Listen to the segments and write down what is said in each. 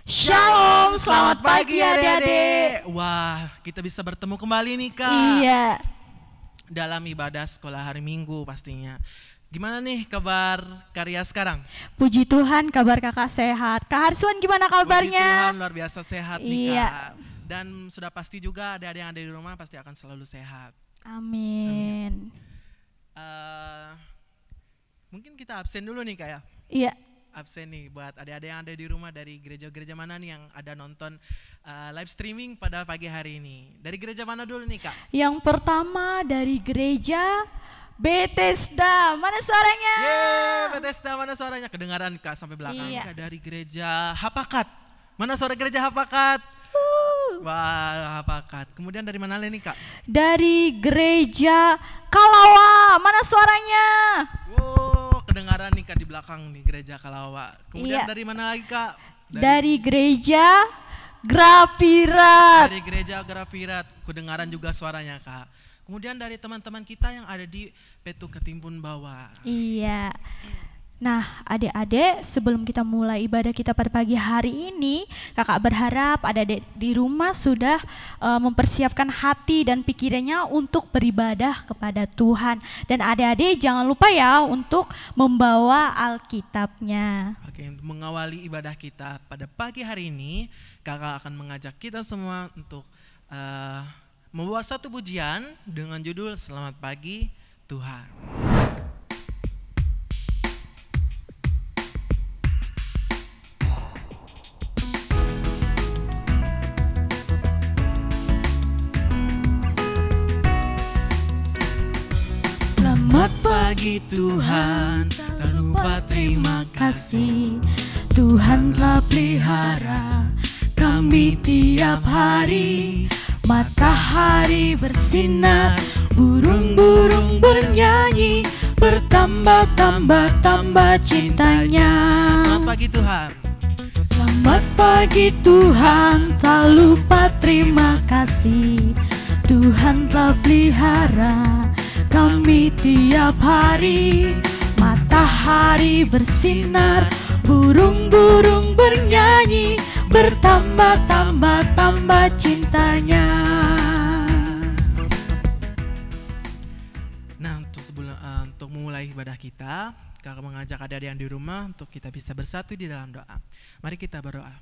Shalom, selamat pagi adik-adik. Wah, kita bisa bertemu kembali nih Kak. Iya. Dalam ibadah sekolah hari Minggu pastinya. Gimana nih kabar Karya sekarang? Puji Tuhan, kabar kakak sehat. Kak Harswan gimana Puji kabarnya? Tuhan, luar biasa sehat nih Iya. Kak. Dan sudah pasti juga adik-adik yang ada di rumah pasti akan selalu sehat. Amin. Mungkin kita absen dulu nih Kak ya. Iya. Absen nih buat adik-adik yang ada di rumah dari gereja-gereja mana nih yang ada nonton live streaming pada pagi hari ini. Dari gereja mana dulu nih Kak? Yang pertama dari gereja Bethesda. Mana suaranya? Yeay, Bethesda mana suaranya? Kedengaran Kak sampai belakang. Iya. Kak, dari gereja Hapakat. Mana suara gereja Hapakat? Wah, Hapakat. Kemudian dari mana lagi nih Kak? Dari gereja Kalawa. Mana suaranya? Wow, kedengaran nih Kak di belakang nih gereja Kalawa. Kemudian Iya. dari mana lagi Kak? Dari gereja Grapirat. Dari gereja Grafirat. Kedengaran juga suaranya Kak. Kemudian dari teman-teman kita yang ada di Petu Ketimpun Bawah. Iya. Nah, adik-adik, sebelum kita mulai ibadah kita pada pagi hari ini, kakak berharap adik-adik di rumah sudah mempersiapkan hati dan pikirannya untuk beribadah kepada Tuhan. Dan adik-adik jangan lupa ya untuk membawa Alkitabnya. Oke, untuk mengawali ibadah kita pada pagi hari ini, kakak akan mengajak kita semua untuk membawa satu pujian dengan judul Selamat Pagi Tuhan. Selamat pagi Tuhan, tak lupa terima kasih. Tuhan telah pelihara kami tiap hari. Matahari bersinar, burung-burung bernyanyi, bertambah-tambah cintanya. Selamat pagi Tuhan. Selamat pagi Tuhan, tak lupa terima kasih. Tuhan telah pelihara kami tiap hari. Matahari bersinar, burung-burung bernyanyi, bertambah-tambah cintanya. Nah, untuk memulai ibadah kita, kakak mengajak adik-adik yang di rumah untuk kita bisa bersatu di dalam doa. Mari kita berdoa.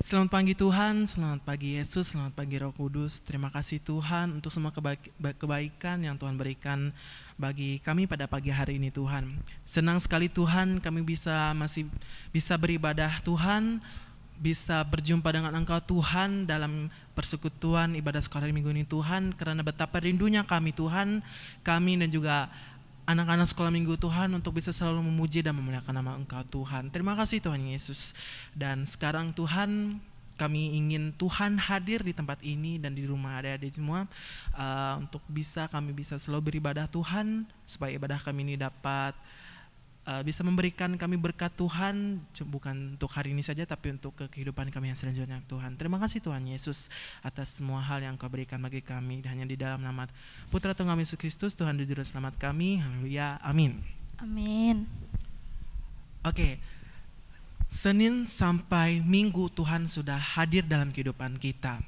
Selamat pagi Tuhan, selamat pagi Yesus, selamat pagi Roh Kudus. Terima kasih Tuhan untuk semua kebaikan yang Tuhan berikan bagi kami pada pagi hari ini Tuhan. Senang sekali Tuhan kami masih bisa beribadah Tuhan, bisa berjumpa dengan Engkau Tuhan dalam persekutuan ibadah sekolah minggu ini Tuhan. Karena betapa rindunya kami Tuhan, kami dan juga anak-anak sekolah minggu Tuhan untuk bisa selalu memuji dan memuliakan nama Engkau Tuhan. Terima kasih Tuhan Yesus. Dan sekarang Tuhan, kami ingin Tuhan hadir di tempat ini dan di rumah adik-adik semua, untuk kami bisa selalu beribadah Tuhan, supaya ibadah kami ini dapat bisa memberikan kami berkat Tuhan, bukan untuk hari ini saja tapi untuk kehidupan kami yang selanjutnya Tuhan. Terima kasih Tuhan Yesus atas semua hal yang Kau berikan bagi kami, hanya di dalam nama Putra Tuhan kami Yesus Kristus, Tuhan dan Juru Selamat kami. Haleluya, amin. Amin. Oke, Senin sampai Minggu Tuhan sudah hadir dalam kehidupan kita.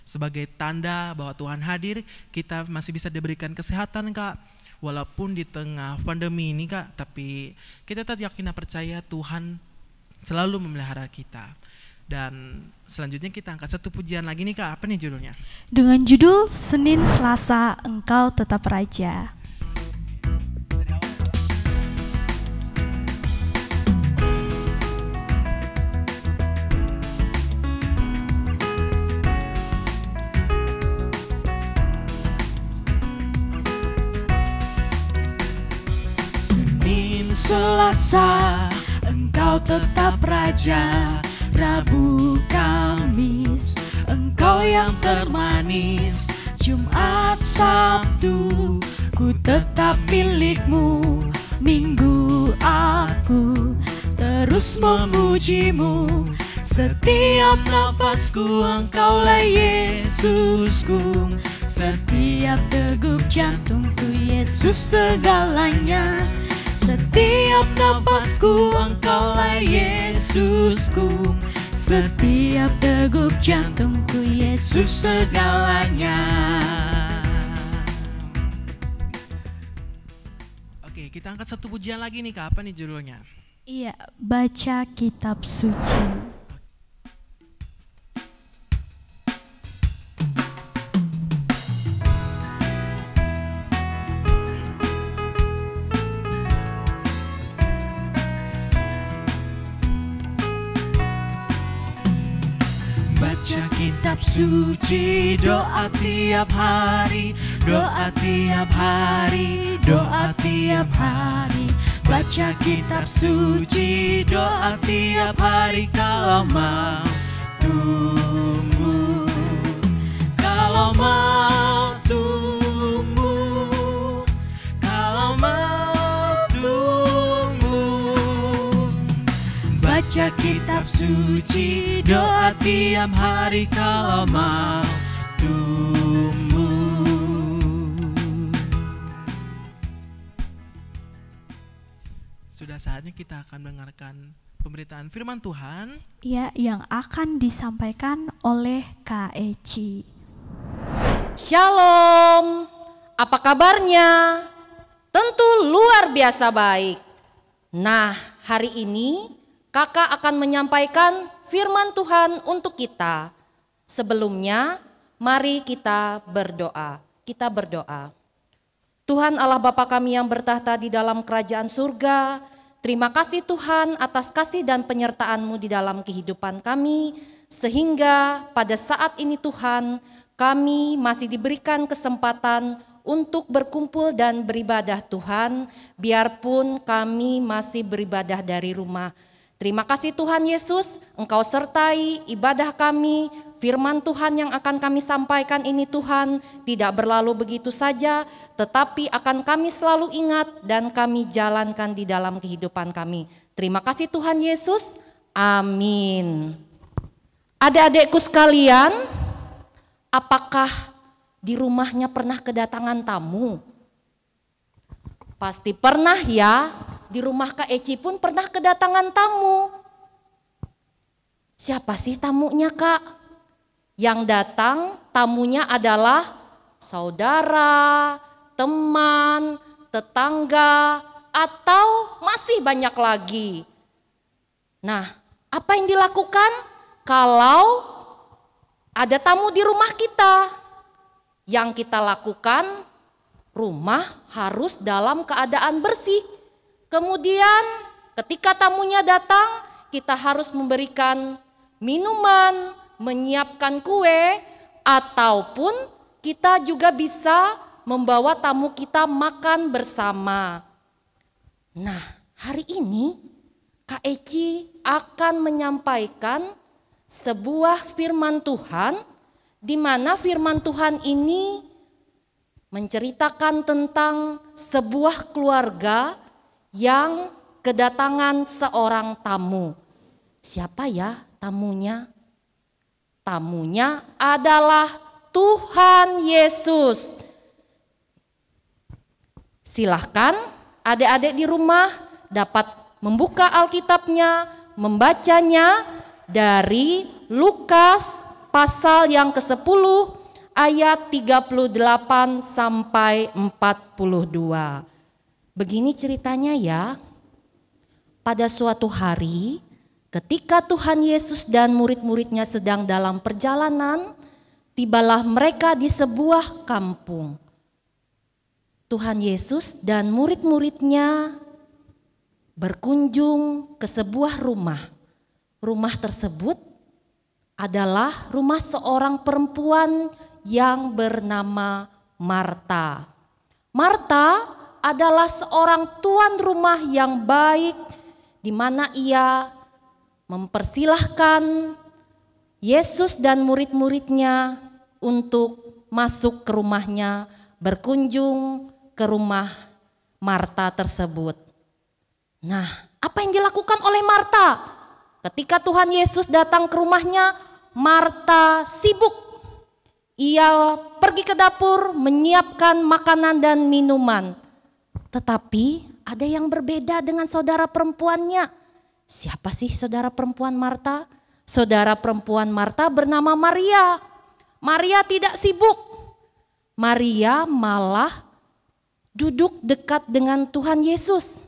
Sebagai tanda bahwa Tuhan hadir, kita masih bisa diberikan kesehatan Kak. Walaupun di tengah pandemi ini Kak, tapi kita tetap yakin dan percaya Tuhan selalu memelihara kita. Dan selanjutnya kita angkat satu pujian lagi nih Kak, apa nih judulnya? Dengan judul Senin Selasa Engkau Tetap Raja. Selasa, Engkau tetap Raja. Rabu, Kamis, Engkau yang termanis. Jumat, Sabtu, ku tetap milik-Mu. Minggu aku terus memuji-Mu. Setiap napasku Engkaulah Yesusku. Setiap degup jantungku Yesus segalanya. Setiap napasku Engkaulah Yesus. Yesusku, setiap degup jantungku, Yesus segalanya. Oke, kita angkat satu pujian lagi nih Kak, apa nih judulnya? Iya, baca kitab suci. Baca kitab suci, doa tiap hari, doa tiap hari, doa tiap hari. Baca kitab suci, doa tiap hari kalau mau tumbuh, kalau mau tumbuh, kalau mau tumbuh. Baca kitab suci, doa tiap hari kalau mau tumbuh. Sudah saatnya kita akan mendengarkan pemberitaan firman Tuhan. Ya, yang akan disampaikan oleh Kak Eci. Shalom, apa kabarnya? Tentu luar biasa baik. Nah, hari ini Kakak akan menyampaikan firman Tuhan untuk kita. Sebelumnya, mari kita berdoa. Kita berdoa. Tuhan Allah Bapa kami yang bertahta di dalam kerajaan surga, terima kasih Tuhan atas kasih dan penyertaan-Mu di dalam kehidupan kami, sehingga pada saat ini Tuhan, kami masih diberikan kesempatan untuk berkumpul dan beribadah Tuhan, biarpun kami masih beribadah dari rumah. Terima kasih Tuhan Yesus, Engkau sertai ibadah kami, firman Tuhan yang akan kami sampaikan ini Tuhan tidak berlalu begitu saja, tetapi akan kami selalu ingat dan kami jalankan di dalam kehidupan kami. Terima kasih Tuhan Yesus, amin. Adik-adikku sekalian, apakah di rumahnya pernah kedatangan tamu? Pasti pernah ya. Di rumah Kak Eci pun pernah kedatangan tamu. Siapa sih tamunya Kak? Yang datang tamunya adalah saudara, teman, tetangga, atau masih banyak lagi. Nah, apa yang dilakukan kalau ada tamu di rumah kita? Yang kita lakukan, rumah harus dalam keadaan bersih. Kemudian ketika tamunya datang, kita harus memberikan minuman, menyiapkan kue, ataupun kita juga bisa membawa tamu kita makan bersama. Nah, hari ini Kak Eci akan menyampaikan sebuah firman Tuhan, di mana firman Tuhan ini menceritakan tentang sebuah keluarga yang kedatangan seorang tamu. Siapa ya tamunya? Tamunya adalah Tuhan Yesus. Silahkan adik-adik di rumah dapat membuka Alkitabnya, membacanya dari Lukas pasal yang ke-10 ayat 38 sampai 42. Begini ceritanya ya, pada suatu hari ketika Tuhan Yesus dan murid-muridnya sedang dalam perjalanan, tibalah mereka di sebuah kampung. Tuhan Yesus dan murid-muridnya berkunjung ke sebuah rumah. Rumah tersebut adalah rumah seorang perempuan yang bernama Marta. Marta adalah seorang tuan rumah yang baik, di mana ia mempersilahkan Yesus dan murid-muridnya untuk masuk ke rumahnya, berkunjung ke rumah Marta tersebut. Nah, apa yang dilakukan oleh Marta? Ketika Tuhan Yesus datang ke rumahnya, Marta sibuk. Ia pergi ke dapur menyiapkan makanan dan minuman. Tetapi ada yang berbeda dengan saudara perempuannya. Siapa sih saudara perempuan Marta? Saudara perempuan Marta bernama Maria. Maria tidak sibuk. Maria malah duduk dekat dengan Tuhan Yesus.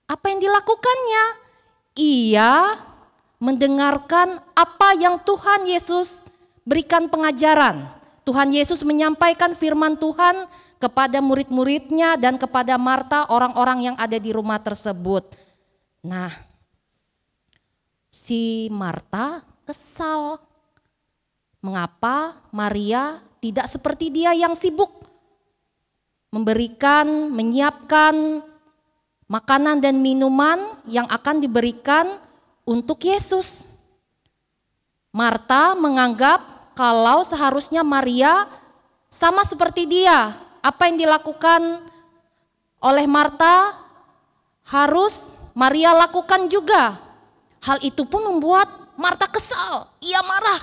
Apa yang dilakukannya? Ia mendengarkan apa yang Tuhan Yesus berikan pengajaran. Tuhan Yesus menyampaikan firman Tuhan kepada murid-muridnya dan kepada Marta, orang-orang yang ada di rumah tersebut. Nah, si Marta kesal. Mengapa Maria tidak seperti dia yang sibuk memberikan, menyiapkan makanan dan minuman yang akan diberikan untuk Yesus? Marta menganggap kalau seharusnya Maria sama seperti dia. Apa yang dilakukan oleh Marta harus Maria lakukan juga. Hal itu pun membuat Marta kesal, ia marah.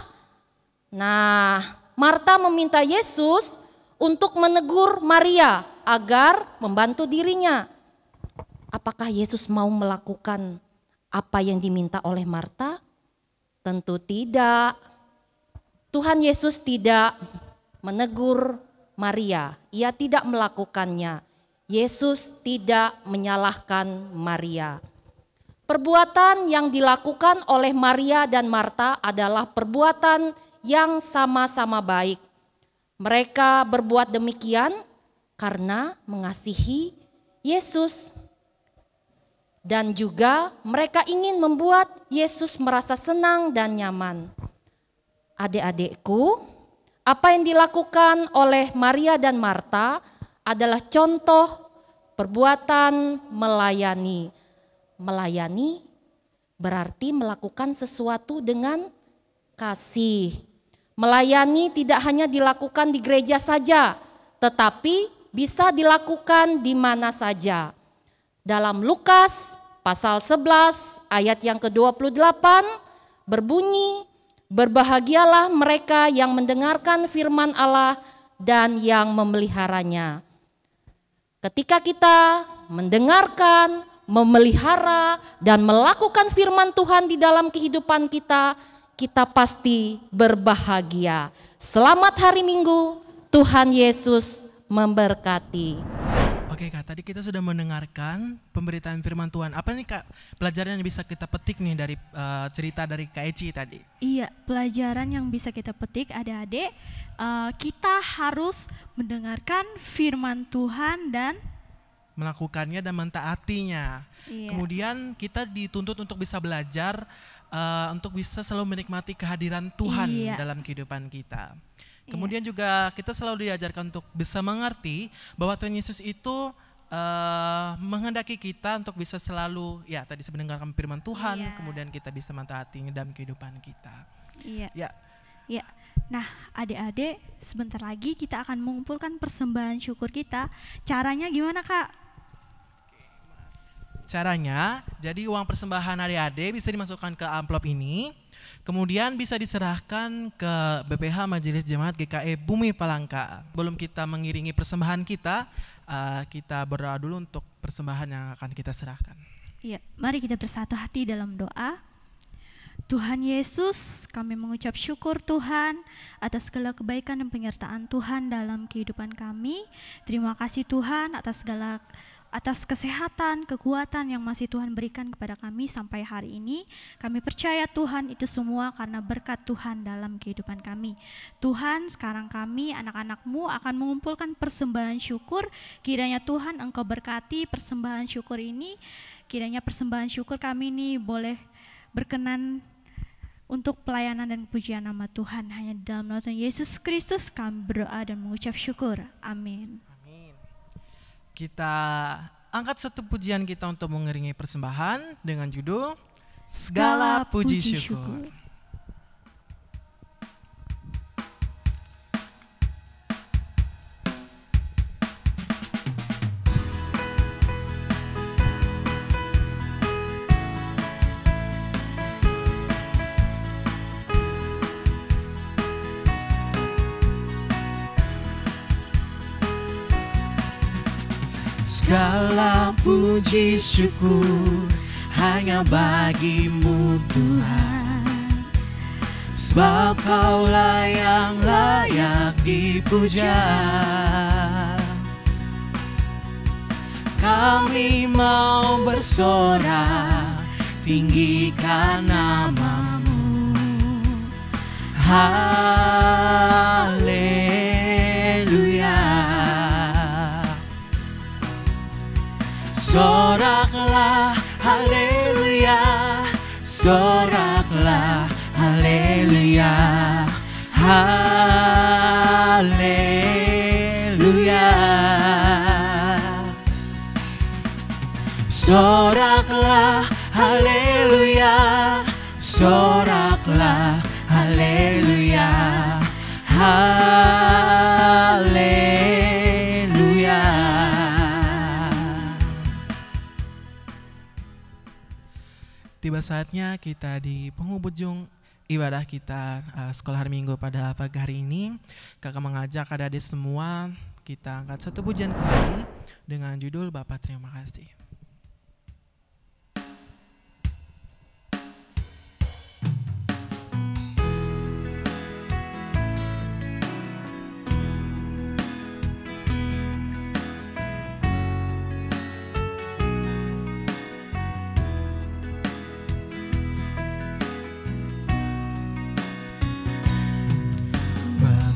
Nah, Marta meminta Yesus untuk menegur Maria agar membantu dirinya. Apakah Yesus mau melakukan apa yang diminta oleh Marta? Tentu tidak. Tuhan Yesus tidak menegur Maria, ia tidak melakukannya. Yesus tidak menyalahkan Maria. Perbuatan yang dilakukan oleh Maria dan Marta adalah perbuatan yang sama-sama baik. Mereka berbuat demikian karena mengasihi Yesus. Dan juga mereka ingin membuat Yesus merasa senang dan nyaman. Adik-adikku, apa yang dilakukan oleh Maria dan Marta adalah contoh perbuatan melayani. Melayani berarti melakukan sesuatu dengan kasih. Melayani tidak hanya dilakukan di gereja saja, tetapi bisa dilakukan di mana saja. Dalam Lukas pasal 11 ayat yang ke-28 berbunyi, berbahagialah mereka yang mendengarkan firman Allah dan yang memeliharanya. Ketika kita mendengarkan, memelihara, dan melakukan firman Tuhan di dalam kehidupan kita, kita pasti berbahagia. Selamat hari Minggu, Tuhan Yesus memberkati. Oke Kak, tadi kita sudah mendengarkan pemberitaan firman Tuhan. Apa nih Kak pelajaran yang bisa kita petik nih dari cerita dari Kak Eci tadi? Iya, pelajaran yang bisa kita petik adik-adik, kita harus mendengarkan firman Tuhan dan melakukannya dan mentaatinya. Iya. Kemudian kita dituntut untuk bisa belajar, untuk bisa selalu menikmati kehadiran Tuhan dalam kehidupan kita. Kemudian juga kita selalu diajarkan untuk bisa mengerti bahwa Tuhan Yesus itu menghendaki kita untuk bisa selalu, ya tadi mendengarkan firman Tuhan, kemudian kita bisa mentaatinya dalam kehidupan kita. Iya. Nah, adik-adik, sebentar lagi kita akan mengumpulkan persembahan syukur kita. Caranya gimana, Kak? Caranya, jadi uang persembahan adik-adik bisa dimasukkan ke amplop ini, kemudian bisa diserahkan ke BPH Majelis Jemaat GKI Bumi Palangka. Sebelum kita mengiringi persembahan kita, kita berdoa dulu untuk persembahan yang akan kita serahkan. Iya, mari kita bersatu hati dalam doa. Tuhan Yesus, kami mengucap syukur Tuhan atas segala kebaikan dan penyertaan Tuhan dalam kehidupan kami. Terima kasih Tuhan atas kesehatan, kekuatan yang masih Tuhan berikan kepada kami sampai hari ini. Kami percaya Tuhan itu semua karena berkat Tuhan dalam kehidupan kami. Tuhan, sekarang kami anak-anak-Mu akan mengumpulkan persembahan syukur. Kiranya Tuhan Engkau berkati persembahan syukur ini. Kiranya persembahan syukur kami ini boleh berkenan untuk pelayanan dan pujian nama Tuhan. Hanya di dalam nama Tuhan Yesus Kristus kami berdoa dan mengucap syukur. Amin. Kita angkat satu pujian kita untuk mengiringi persembahan dengan judul Segala Puji Syukur. Segala puji syukur hanya bagimu Tuhan. Sebab Kaulah yang layak dipuja. Kami mau bersorak, tinggikan nama-Mu. Haleluya. Soraklah, haleluya. Soraklah, haleluya. Haleluya. Soraklah, haleluya. Soraklah, haleluya. Haleluya. Tiba saatnya kita di penghujung ibadah kita sekolah hari Minggu pada pagi hari ini. Kakak mengajak adik-adik semua kita angkat satu pujian kembali dengan judul Bapa Terima Kasih.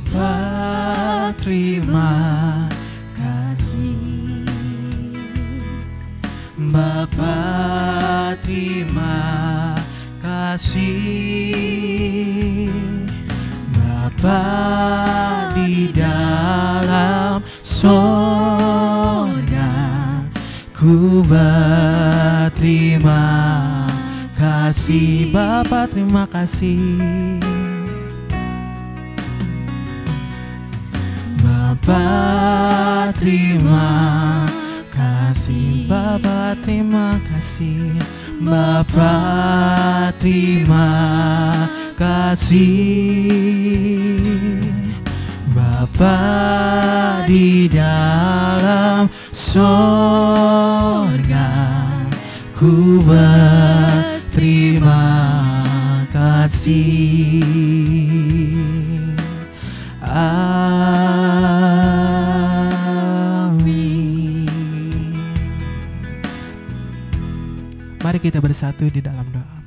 Bapa terima kasih, Bapa terima kasih, Bapa di dalam sorga, ku berterima kasih. Bapa terima kasih. Bapa terima kasih, Bapa terima kasih, Bapa terima kasih, Bapa di dalam sorga, ku berterima kasih. Amin. Mari kita bersatu di dalam doa.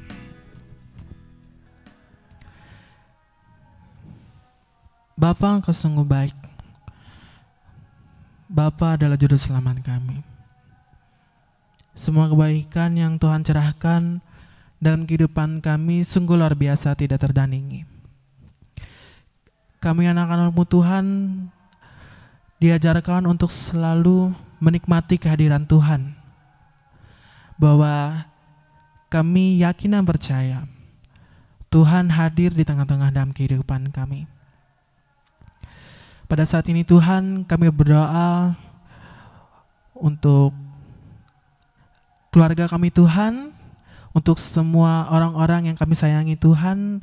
Bapa, Engkau sungguh baik. Bapa adalah juru selamat kami. Semua kebaikan yang Tuhan cerahkan dalam kehidupan kami sungguh luar biasa, tidak terdandingi. Kami anak-anak-Mu Tuhan diajarkan untuk selalu menikmati kehadiran Tuhan. Bahwa kami yakin dan percaya Tuhan hadir di tengah-tengah dalam kehidupan kami. Pada saat ini Tuhan, kami berdoa untuk keluarga kami Tuhan, untuk semua orang-orang yang kami sayangi Tuhan.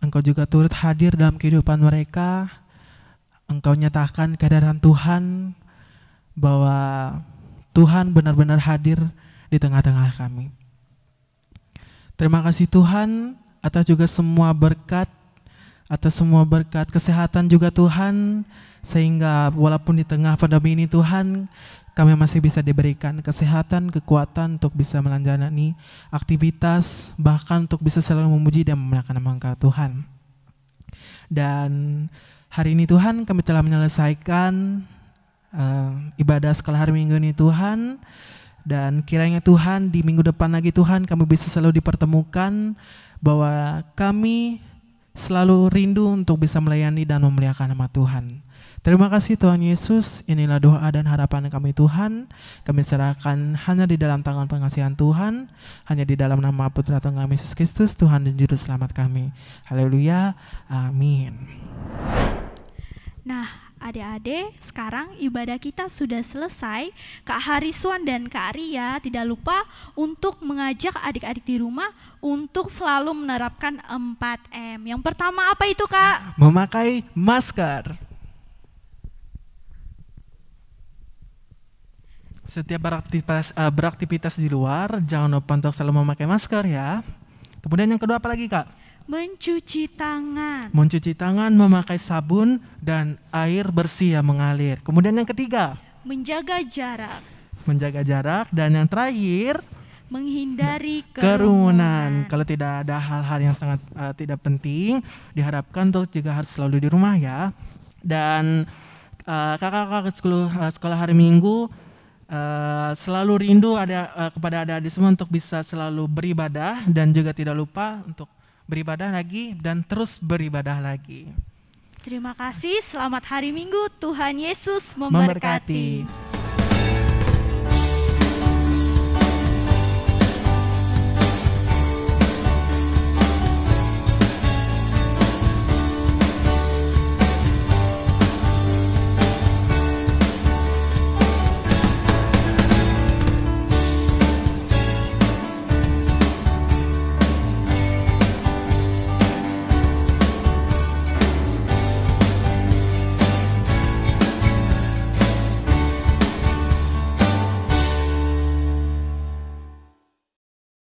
Engkau juga turut hadir dalam kehidupan mereka. Engkau nyatakan kehadiran Tuhan, bahwa Tuhan benar-benar hadir di tengah-tengah kami. Terima kasih Tuhan atas juga semua berkat, atas semua berkat kesehatan juga Tuhan, sehingga walaupun di tengah pandemi ini Tuhan, kami masih bisa diberikan kesehatan, kekuatan untuk bisa menjalani aktivitas, bahkan untuk bisa selalu memuji dan memuliakan nama Engkau Tuhan. Dan hari ini Tuhan, kami telah menyelesaikan ibadah sekolah hari Minggu ini Tuhan. Dan kiranya Tuhan di minggu depan lagi Tuhan, kami bisa selalu dipertemukan, bahwa kami selalu rindu untuk bisa melayani dan memuliakan nama Tuhan. Terima kasih Tuhan Yesus, inilah doa dan harapan kami Tuhan. Kami serahkan hanya di dalam tangan pengasihan Tuhan, hanya di dalam nama Putra Tuhan kami Yesus Kristus, Tuhan dan Juru Selamat kami. Haleluya, amin. Nah, adik-adik, sekarang ibadah kita sudah selesai. Kak Hariswan dan Kak Ria tidak lupa untuk mengajak adik-adik di rumah untuk selalu menerapkan 4M. Yang pertama apa itu Kak? Memakai masker. Setiap beraktivitas di luar, jangan lupa untuk selalu memakai masker ya. Kemudian yang kedua apa lagi Kak? Mencuci tangan. Mencuci tangan, memakai sabun dan air bersih yang mengalir. Kemudian yang ketiga, Menjaga jarak. menjaga jarak. Dan yang terakhir, Menghindari kerumunan. Kalau tidak ada hal-hal yang sangat tidak penting, diharapkan untuk juga harus selalu di rumah ya. Dan kakak-kakak sekolah hari Minggu selalu rindu kepada adik-adik semua untuk bisa selalu beribadah dan juga tidak lupa untuk beribadah lagi dan terus beribadah lagi. Terima kasih, selamat hari Minggu, Tuhan Yesus memberkati.